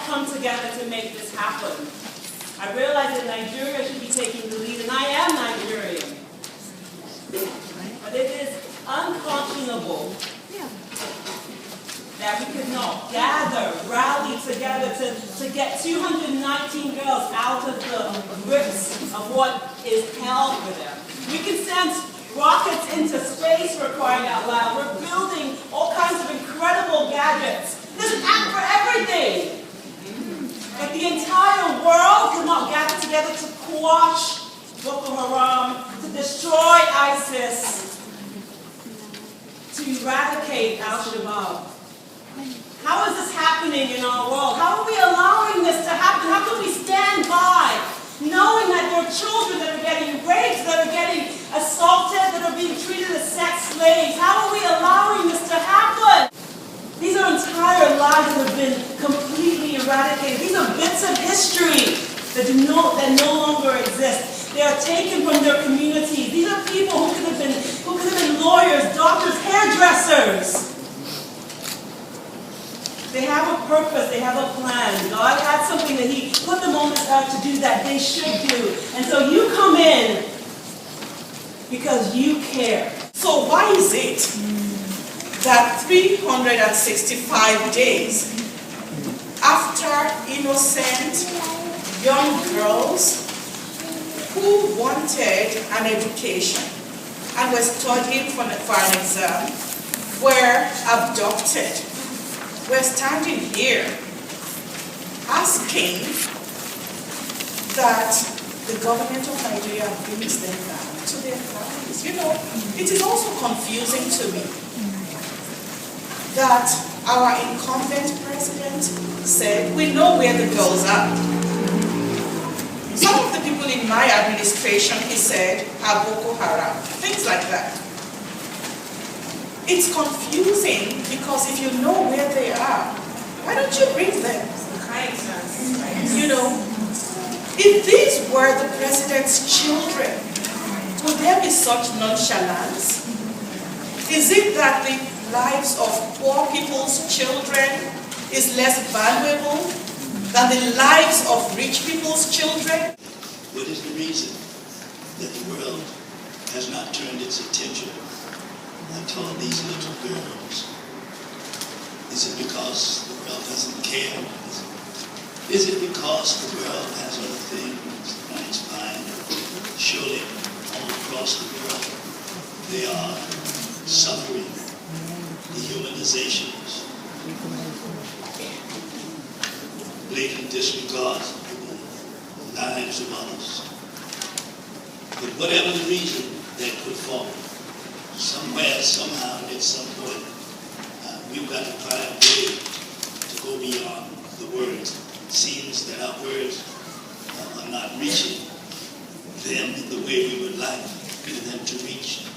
all come together to make this happen. I realize that Nigeria should be taking the lead, and I am Nigerian. But it is unconscionable that we could not rally together to get 219 girls out of the grips of what is hell for them. We can send rockets into space, for crying out loud. We're building all kinds of incredible gadgets. There's an app for everything. But the entire world could not gather together to quash Boko Haram, to destroy ISIS, to eradicate Al-Shabaab. How is this happening in our world? How are we allowing this to happen? How can we stand by knowing that there are children that are getting raped, that are getting assaulted, that are being treated as sex slaves? How are we allowing this to happen? These are entire lives that have been completely eradicated. These are bits of history that no longer exist. They are taken from their communities. These are people who could have been lawyers, doctors, hairdressers. They have a purpose, they have a plan. God had something that He put them on this earth to do that they should do. And so you come in because you care. So why is it that 365 days after innocent young girls who wanted an education and were studying for an exam were abducted, we're standing here asking that the government of Nigeria brings them back to their families? You know, it is also confusing to me that our incumbent president said, we know where the girls are. Some of the people in my administration, he said, are Boko Haram, things like that. It's confusing because if you know where they are, why don't you bring them? You know, if these were the president's children, would there be such nonchalance? Is it that the lives of poor people's children is less valuable than the lives of rich people's children? What is the reason that the world has not turned its attention toward these little girls? Is it because the world doesn't care? Is it because the world has other things on its mind? Surely, all across the world, they are suffering dehumanizations, blatant disregard for the lives of others. But whatever the reason that could fall, somewhere, somehow, at some point, we've got to find a way to go beyond the words. It seems that our words are not reaching them in the way we would like for them to reach.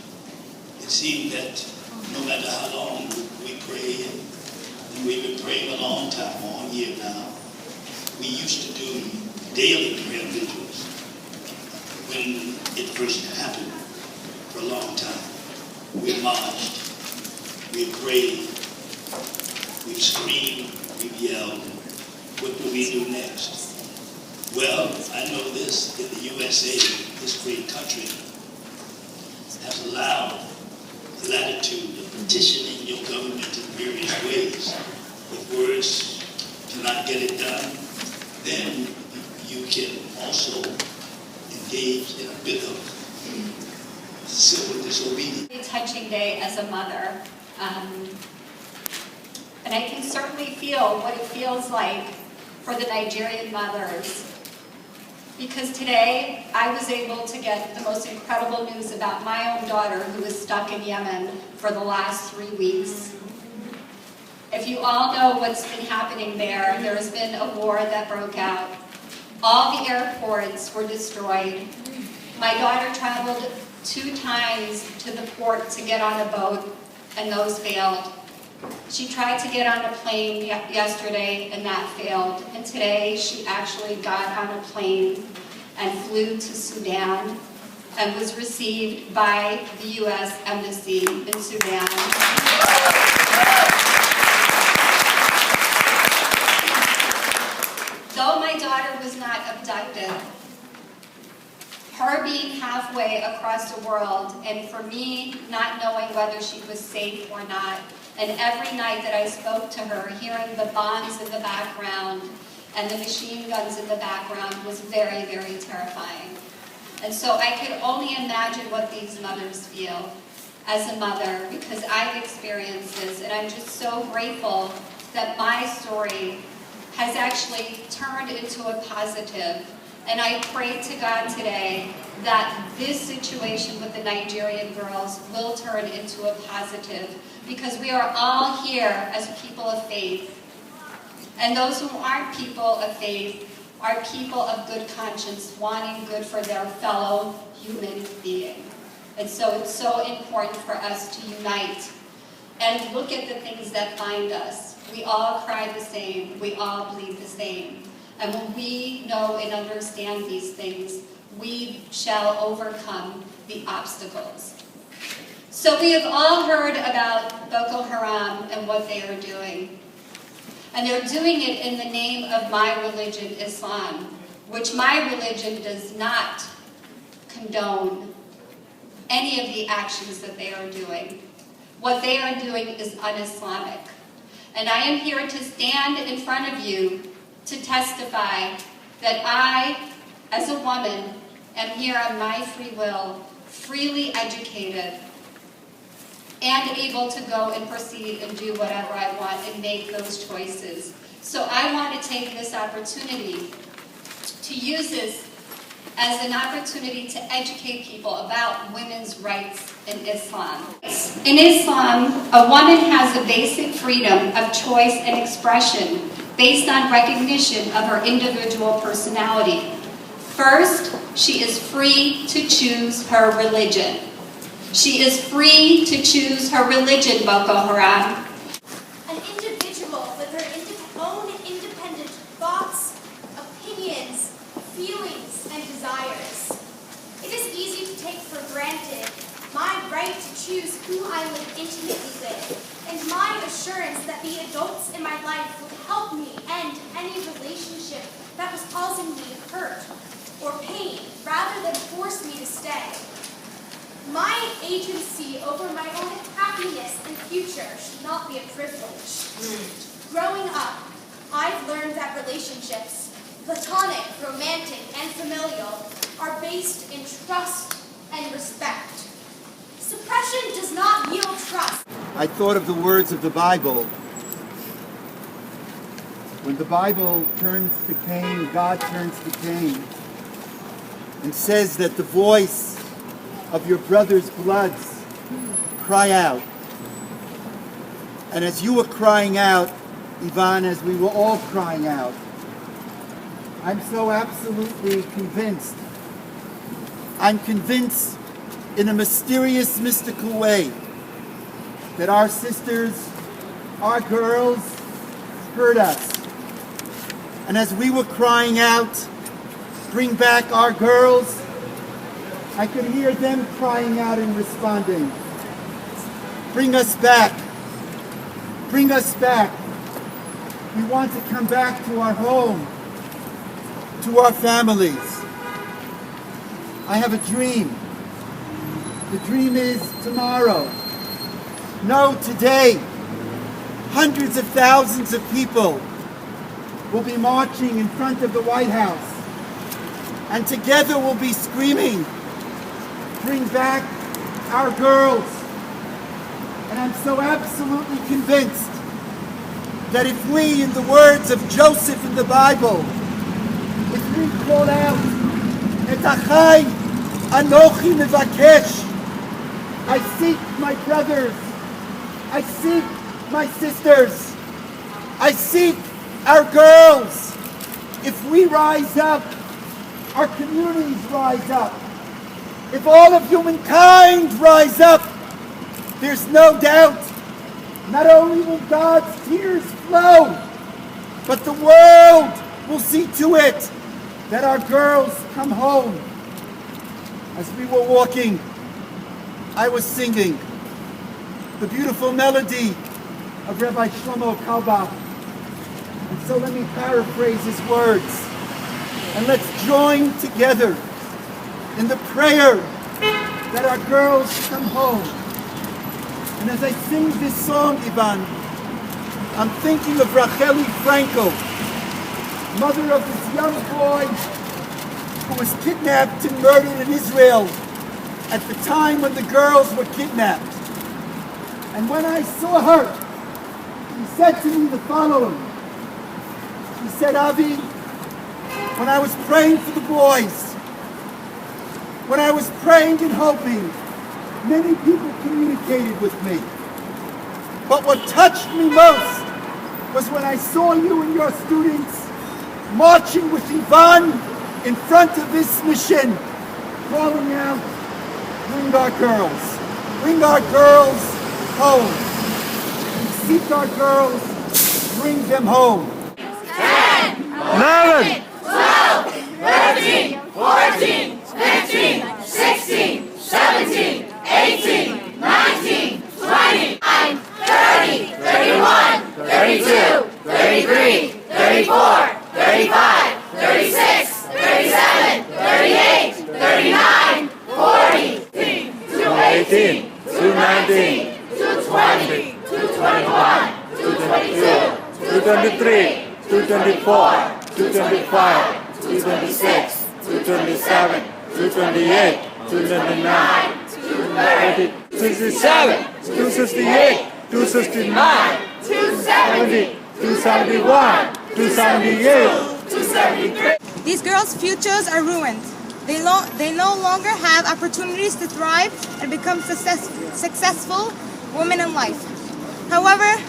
It seems that no matter how long we pray, and we've been praying a long time, all year now, we used to do daily prayer vigils when it first happened for a long time. We marched, we prayed, we screamed, we yelled. What do we do next? Well, I know this, that the USA, this great country, has allowed the latitude of petitioning your government in various ways. If words cannot get it done, then you can also engage in a bit of civil disobedience. A touching day as a mother, and I can certainly feel what it feels like for the Nigerian mothers, because today I was able to get the most incredible news about my own daughter who was stuck in Yemen for the last 3 weeks. If you all know what's been happening there, there's been a war that broke out. All the airports were destroyed. My daughter traveled 2 times to the port to get on a boat, and those failed. She tried to get on a plane yesterday, and that failed. And today, she actually got on a plane and flew to Sudan and was received by the U.S. Embassy in Sudan. my daughter was not abducted, her being halfway across the world, and for me not knowing whether she was safe or not, and every night that I spoke to her, hearing the bombs in the background and the machine guns in the background was very, very terrifying. And so I could only imagine what these mothers feel as a mother, because I've experienced this, and I'm just so grateful that my story has actually turned into a positive. And I pray to God today that this situation with the Nigerian girls will turn into a positive, because we are all here as people of faith. And those who aren't people of faith are people of good conscience, wanting good for their fellow human being. And so it's so important for us to unite and look at the things that bind us. We all cry the same. We all bleed the same. And when we know and understand these things, we shall overcome the obstacles. So we have all heard about Boko Haram and what they are doing. And they're doing it in the name of my religion, Islam, which my religion does not condone any of the actions that they are doing. What they are doing is un-Islamic. And I am here to stand in front of you to testify that I, as a woman, am here on my free will, freely educated, and able to go and proceed and do whatever I want and make those choices. So I want to take this opportunity to use this as an opportunity to educate people about women's rights in Islam. In Islam, a woman has a basic freedom of choice and expression based on recognition of her individual personality. First, she is free to choose her religion. She is free to choose her religion, Boko Haram. An individual with her own independent thoughts, opinions, feelings, and desires. It is easy to take for granted my right to choose who I live intimately with, and my assurance that the adults in my life would help me end any relationship that was causing me hurt or pain, rather than force me to stay. My agency over my own happiness and future should not be a privilege. Growing up, I've learned that relationships, platonic, romantic, and familial, are based in trust and respect. Suppression does not yield trust. I thought of the words of the Bible. When the Bible turns to Cain, God turns to Cain and says that the voice of your brother's bloods cry out. And as you were crying out, Yvonne, as we were all crying out, I'm so absolutely convinced. I'm convinced in a mysterious, mystical way that our sisters, our girls, heard us. And as we were crying out, bring back our girls, I could hear them crying out and responding. Bring us back. Bring us back. We want to come back to our home, to our families. I have a dream. The dream is tomorrow. No, today. Hundreds of thousands of people will be marching in front of the White House. And together we'll be screaming, bring back our girls. And I'm so absolutely convinced that if we, in the words of Joseph in the Bible, if we call out, Et achai anochi mevakesh, I seek my brothers, I seek my sisters, I seek our girls. If we rise up, our communities rise up. If all of humankind rise up, there's no doubt, not only will God's tears flow, but the world will see to it that our girls come home. As we were walking, I was singing the beautiful melody of Rabbi Shlomo Carlebach. And so let me paraphrase his words. And let's join together in the prayer that our girls come home. And as I sing this song, Ivan, I'm thinking of Racheli Franco, mother of this young boy who was kidnapped and murdered in Israel at the time when the girls were kidnapped. And when I saw her, she said to me the following. She said, Avi, when I was praying for the boys, when I was praying and hoping, many people communicated with me. But what touched me most was when I saw you and your students marching with Ivan in front of this mission, calling out, bring our girls home. We seek our girls, bring them home. 10, 11, 12, 13, 14, 15, 16, 17, 18, 19, 20, 30, 31, 32, 33, 34, 35, 36, 37, 38, 39, 40, 218, 219, 220, 221, 222, 223, 224, 225, 226, 227, 228, 229, 230, 267, 268, 269, 270, 271, 278, 273. These girls' futures are ruined. They no longer have opportunities to thrive and become successful women in life. However,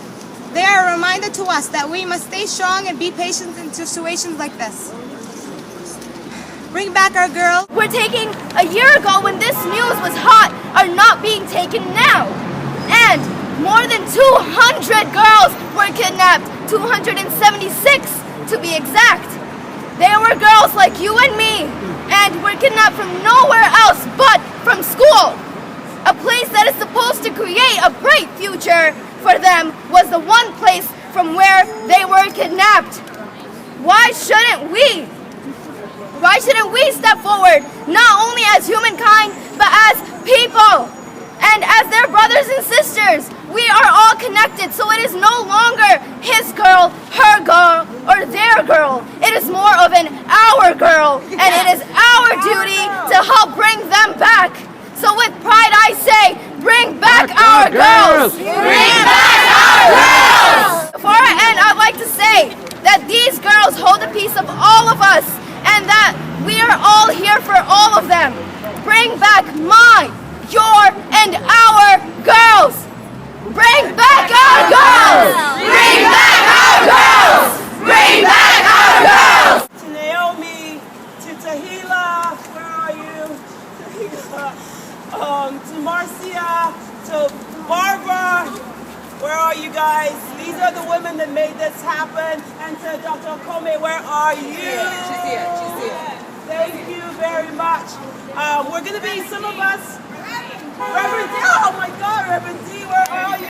they are a reminder to us that we must stay strong and be patient in situations like this. Bring back our girls. We're taking a year ago when this news was hot are not being taken now. And more than 200 girls were kidnapped, 276 to be exact. They were girls like you and me, and were kidnapped from nowhere else but from school. A place that is supposed to create a bright future for them was the one place from where they were kidnapped. Why shouldn't we? Why shouldn't we step forward, not only as humankind, but as people? And as their brothers and sisters, we are all connected, so it is no longer his girl, her girl, or their girl. It is more of an our girl, and it is our duty to help bring them back. So with pride I say, bring back our girls! Bring back our girls! Before I end, I'd like to say that these girls hold a piece of all of us, and that we are all here for all of them. Bring back my, your, and our girls! Bring back our girls! Bring back our girls! Bring back our girls! To Naomi, to Tahila, where are you? To Marcia, to Barbara, where are you guys? These are the women that made this happen. And to Dr. Okome, where are you? She's here. Thank you very much. We're going to be, some of us